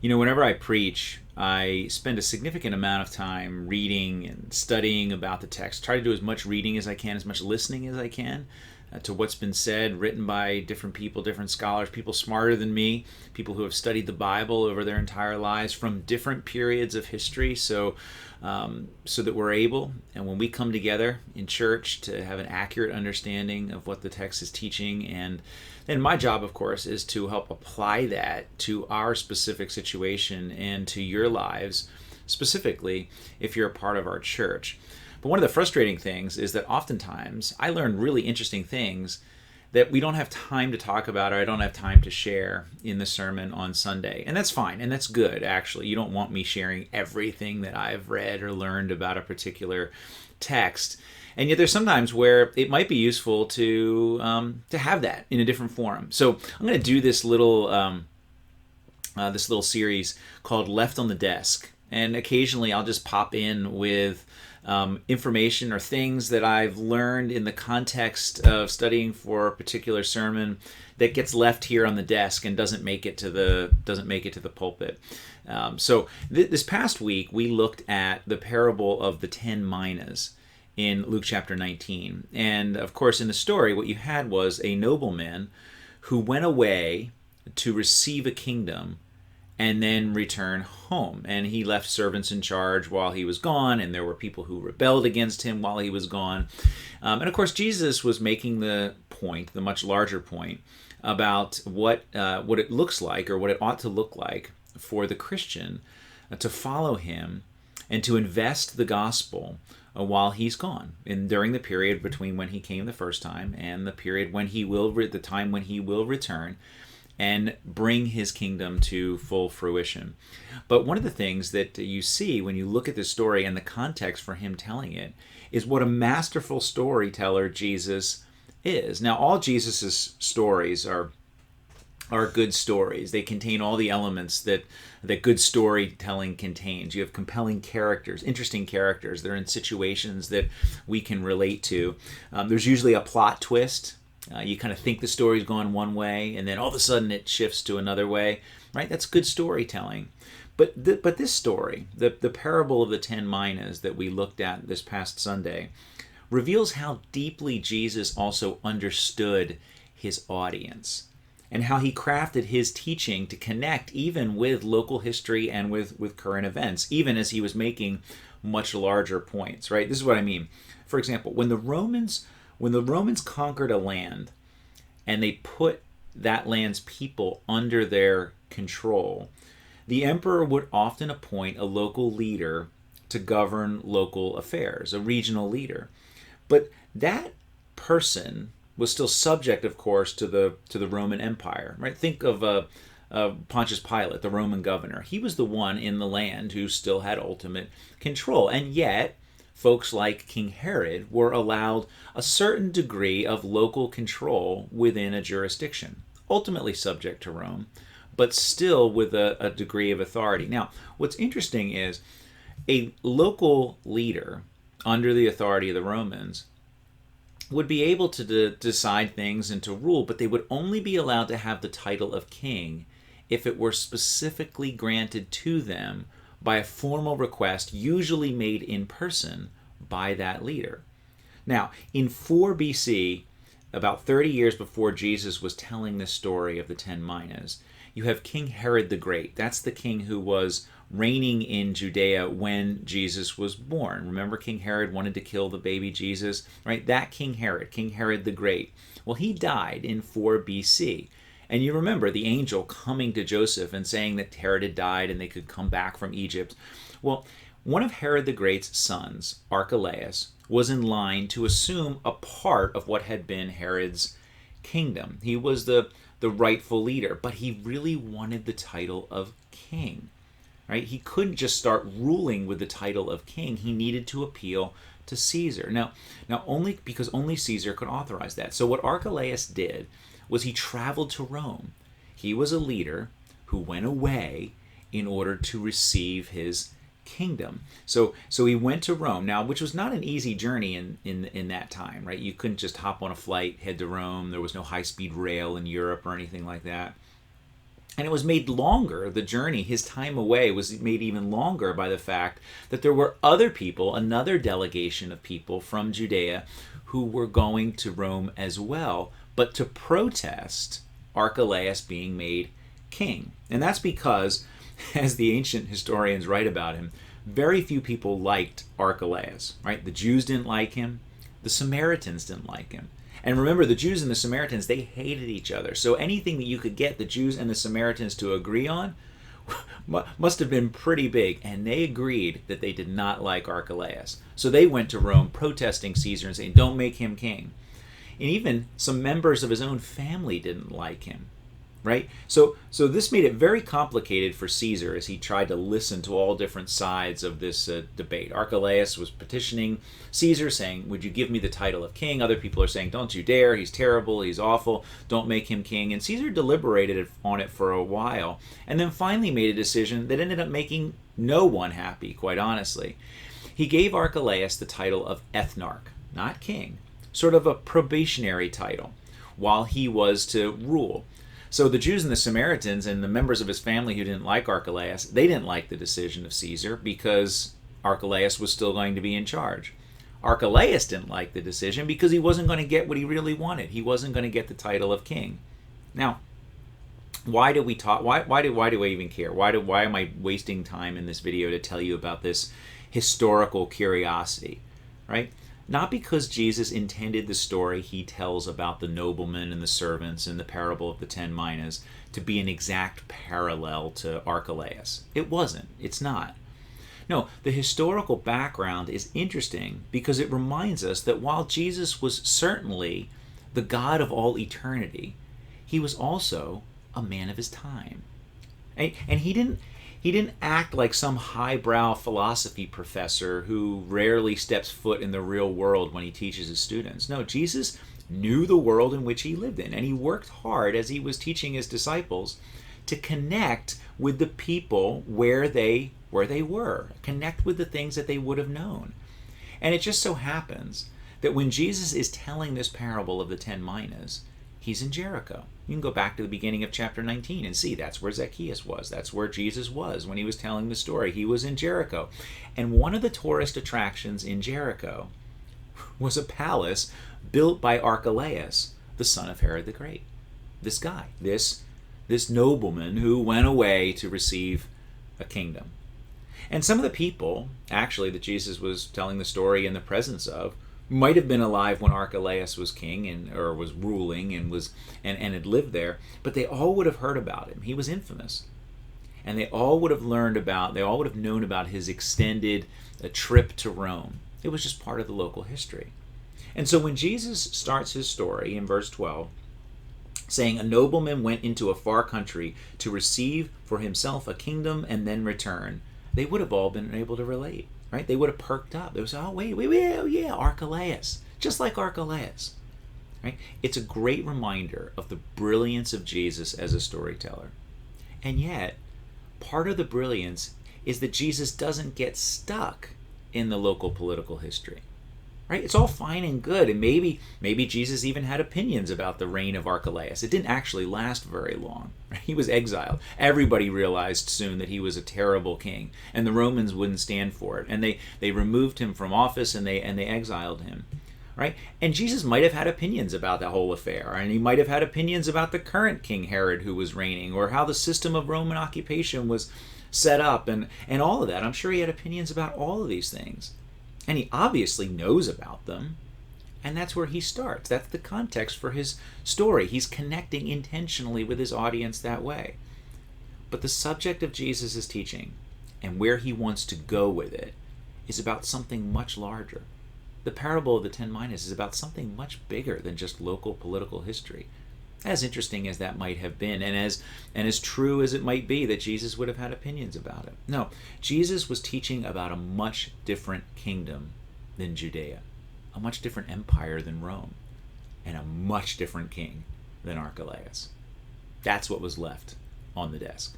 Whenever I preach, I spend a significant amount of time reading and studying about the text. Try to do as much reading as I can, as much listening as I can to what's been said, written by different people, different scholars, people smarter than me, people who have studied the Bible over their entire lives from different periods of history. So that we're able, and when we come together in church, to have an accurate understanding of what the text is teaching. And then my job, of course, is to help apply that to our specific situation and to your lives, specifically if you're a part of our church. But one of the frustrating things is that oftentimes I learn really interesting things that we don't have time to talk about, or I don't have time to share in the sermon on Sunday. And that's fine, and that's good, actually. You don't want me sharing everything that I've read or learned about a particular text. And yet there's sometimes where it might be useful to have that in a different forum. So I'm going to do this little series called Left on the Desk. And occasionally I'll just pop in with information or things that I've learned in the context of studying for a particular sermon that gets left here on the desk and doesn't make it to the pulpit. So this past week we looked at the parable of the 10 minas in Luke chapter 19, and of course in the story what you had was a nobleman who went away to receive a kingdom and then return home. And he left servants in charge while he was gone, and there were people who rebelled against him while he was gone. And of course, Jesus was making the point, the much larger point, about what it looks like, or what it ought to look like for the Christian to follow him and to invest the gospel while he's gone, and during the period between when he came the first time and the period when the time when he will return and bring his kingdom to full fruition. But one of the things that you see when you look at this story and the context for him telling it is what a masterful storyteller Jesus is. Now, all Jesus's stories are good stories. They contain all the elements that good storytelling contains. You have compelling characters, interesting characters. They're in situations that we can relate to. There's usually a plot twist. You kind of think the story's gone one way, and then all of a sudden it shifts to another way, right? That's good storytelling. But this story, the parable of the 10 minas that we looked at this past Sunday, reveals how deeply Jesus also understood his audience and how he crafted his teaching to connect even with local history and with current events, even as he was making much larger points, right? This is what I mean. For example, when the Romans conquered a land and they put that land's people under their control, the emperor would often appoint a local leader to govern local affairs, a regional leader. But that person was still subject, of course, to the Roman Empire, right? Think of Pontius Pilate, the Roman governor. He was the one in the land who still had ultimate control, and yet folks like King Herod were allowed a certain degree of local control within a jurisdiction, ultimately subject to Rome, but still with a degree of authority. Now, what's interesting is a local leader under the authority of the Romans would be able to decide things and to rule, but they would only be allowed to have the title of king if it were specifically granted to them by a formal request, usually made in person by that leader. Now, in 4 BC, about 30 years before Jesus was telling this story of the 10 minas, you have King Herod the Great. That's the king who was reigning in Judea when Jesus was born. Remember, King Herod wanted to kill the baby Jesus, right? That King Herod the Great. Well, he died in 4 BC. And you remember the angel coming to Joseph and saying that Herod had died and they could come back from Egypt. Well, one of Herod the Great's sons, Archelaus, was in line to assume a part of what had been Herod's kingdom. He was the rightful leader, but he really wanted the title of king. Right? He couldn't just start ruling with the title of king. He needed to appeal to Caesar. Now only because only Caesar could authorize that. So what Archelaus did was he traveled to Rome. He was a leader who went away in order to receive his kingdom. So he went to Rome, now, which was not an easy journey in that time, right? You couldn't just hop on a flight, head to Rome. There was no high-speed rail in Europe or anything like that. And it was made longer, the journey, his time away was made even longer by the fact that there were other people, another delegation of people from Judea, who were going to Rome as well, but to protest Archelaus being made king. And that's because, as the ancient historians write about him, very few people liked Archelaus, right? The Jews didn't like him. The Samaritans didn't like him. And remember, the Jews and the Samaritans, they hated each other. So anything that you could get the Jews and the Samaritans to agree on must have been pretty big. And they agreed that they did not like Archelaus. So they went to Rome protesting Caesar and saying, don't make him king. And even some members of his own family didn't like him. Right? So this made it very complicated for Caesar as he tried to listen to all different sides of this debate. Archelaus was petitioning Caesar saying, would you give me the title of king? Other people are saying, don't you dare, he's terrible, he's awful, don't make him king. And Caesar deliberated on it for a while and then finally made a decision that ended up making no one happy, quite honestly. He gave Archelaus the title of ethnarch, not king, sort of a probationary title, while he was to rule. So the Jews and the Samaritans and the members of his family who didn't like Archelaus, they didn't like the decision of Caesar because Archelaus was still going to be in charge. Archelaus didn't like the decision because he wasn't going to get what he really wanted. He wasn't going to get the title of king. Now, why do we talk? Why do I even care? Why am I wasting time in this video to tell you about this historical curiosity, right? Not because Jesus intended the story he tells about the noblemen and the servants in the parable of the 10 Minas to be an exact parallel to Archelaus. It wasn't. It's not. No, the historical background is interesting because it reminds us that while Jesus was certainly the God of all eternity, he was also a man of his time. And he didn't act like some highbrow philosophy professor who rarely steps foot in the real world when he teaches his students. No, Jesus knew the world in which he lived in, and he worked hard as he was teaching his disciples to connect with the people where they were, connect with the things that they would have known. And it just so happens that when Jesus is telling this parable of the 10 minas, he's in Jericho. You can go back to the beginning of chapter 19 and see that's where Zacchaeus was. That's where Jesus was when he was telling the story. He was in Jericho. And one of the tourist attractions in Jericho was a palace built by Archelaus, the son of Herod the Great. This guy, this nobleman who went away to receive a kingdom. And some of the people, actually, that Jesus was telling the story in the presence of, might have been alive when Archelaus was king or was ruling and had lived there, but they all would have heard about him. He was infamous. And they all would have known about his extended trip to Rome. It was just part of the local history. And so when Jesus starts his story in verse 12, saying, a nobleman went into a far country to receive for himself a kingdom and then return, they would have all been able to relate. Right? They would have perked up. They would say, oh, wait, oh, yeah, Archelaus. Just like Archelaus. Right? It's a great reminder of the brilliance of Jesus as a storyteller. And yet, part of the brilliance is that Jesus doesn't get stuck in the local political history. Right? It's all fine and good. And maybe Jesus even had opinions about the reign of Archelaus. It didn't actually last very long. Right? He was exiled. Everybody realized soon that he was a terrible king, and the Romans wouldn't stand for it. And they removed him from office and they exiled him. Right? And Jesus might have had opinions about that whole affair, and he might have had opinions about the current King Herod who was reigning, or how the system of Roman occupation was set up, and all of that. I'm sure he had opinions about all of these things. And he obviously knows about them. And that's where he starts. That's the context for his story. He's connecting intentionally with his audience that way. But the subject of Jesus' teaching and where he wants to go with it is about something much larger. The parable of the 10 minas is about something much bigger than just local political history. As interesting as that might have been, and as true as it might be that Jesus would have had opinions about it. No, Jesus was teaching about a much different kingdom than Judea, a much different empire than Rome, and a much different king than Archelaus. That's what was left on the desk.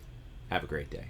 Have a great day.